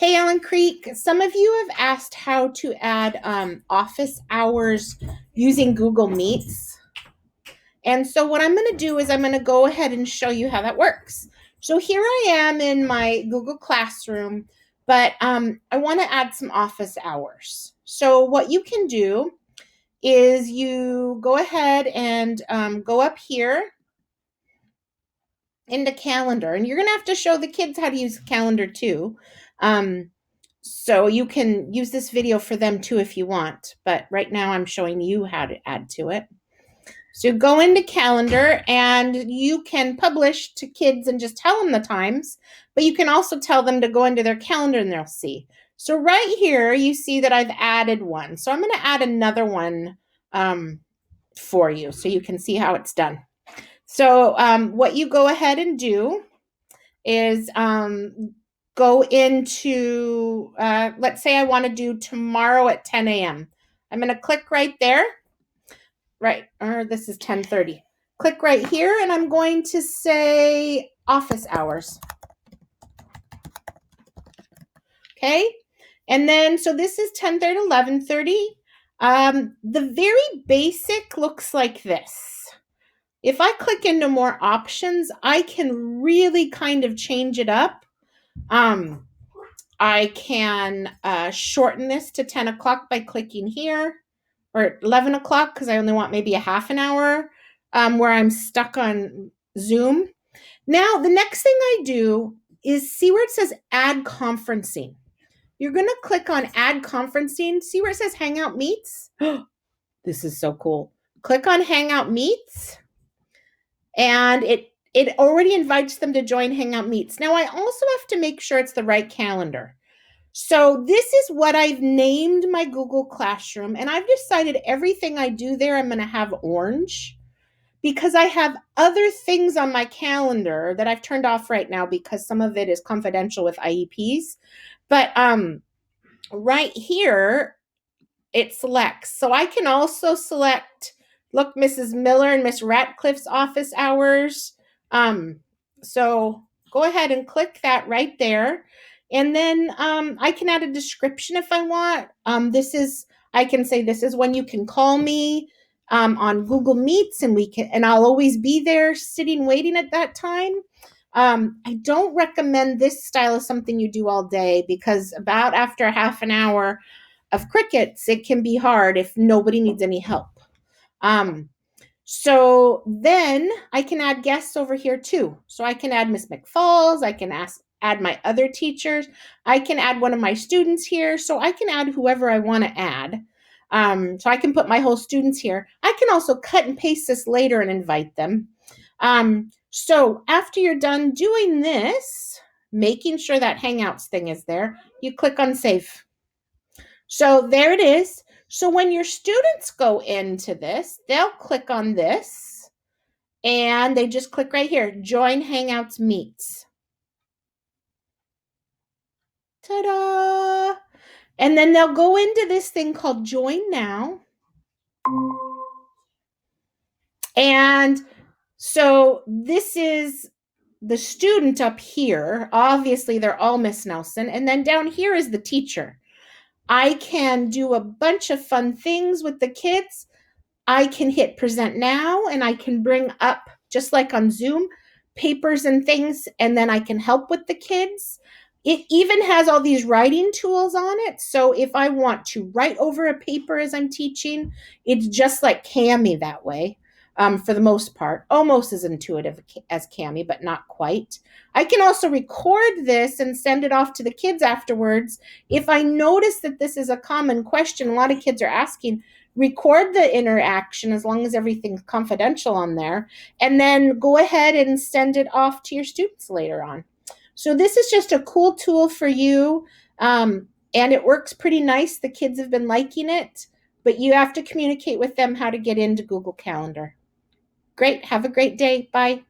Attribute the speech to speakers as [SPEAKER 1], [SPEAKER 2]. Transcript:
[SPEAKER 1] Hey, Allen Creek, some of you have asked how to add office hours using Google Meets. And so what I'm going to do is I'm going to go ahead and show you how that works. So here I am in my Google Classroom, but I want to add some office hours. So what you can do is you go ahead and go up here into calendar, and you're going to have to show the kids how to use calendar too. So you can use this video for them too if you want, but right now I'm showing you how to add to it. So go into calendar and you can publish to kids and just tell them the times, but you can also tell them to go into their calendar and they'll see. So right here, you see that I've added one. So I'm going to add another one for you so you can see how it's done. So what you go ahead and do is go into, let's say I want to do tomorrow at 10 a.m. I'm going to click right there. Right, or this is 10:30. Click right here, and I'm going to say office hours. Okay, and then so this is 10:30, 11:30. The very basic looks like this. If I click into more options, I can really kind of change it up. I can shorten this to 10 o'clock by clicking here, or 11 o'clock because I only want maybe a half an hour where I'm stuck on Zoom. Now, the next thing I do is see where it says add conferencing. You're going to click on add conferencing. See where it says Hangout Meets? This is so cool. Click on Hangout Meets, and it already invites them to join Hangout Meets. Now, I also have to make sure it's the right calendar. So this is what I've named my Google Classroom, and I've decided everything I do there, I'm going to have orange because I have other things on my calendar that I've turned off right now because some of it is confidential with IEPs. But right here, it selects. So I can also select, look, Mrs. Miller and Miss Ratcliffe's office hours. So go ahead and click that right there. And then I can add a description if I want. I can say this is when you can call me on Google Meets, and I'll always be there sitting waiting at that time. I don't recommend this style of something you do all day because about after half an hour of crickets, it can be hard if nobody needs any help. So then I can add guests over here too. So I can add Miss McFalls. I can add my other teachers. I can add one of my students here. So I can add whoever I want to add. So I can put my whole students here. I can also cut and paste this later and invite them. So after you're done doing this, making sure that Hangouts thing is there, you click on Save. So there it is. So when your students go into this, they'll click on this and they just click right here, Join Hangouts Meets. Ta-da! And then they'll go into this thing called Join Now. And so this is the student up here. Obviously, they're all Miss Nelson. And then down here is the teacher. I can do a bunch of fun things with the kids. I can hit present now and I can bring up, just like on Zoom, papers and things, and then I can help with the kids. It even has all these writing tools on it. So if I want to write over a paper as I'm teaching, it's just like Kami that way. For the most part, almost as intuitive as Kami, but not quite. I can also record this and send it off to the kids afterwards. If I notice that this is a common question, a lot of kids are asking, record the interaction as long as everything's confidential on there, and then go ahead and send it off to your students later on. So this is just a cool tool for you, and it works pretty nice. The kids have been liking it, but you have to communicate with them how to get into Google Calendar. Great. Have a great day. Bye.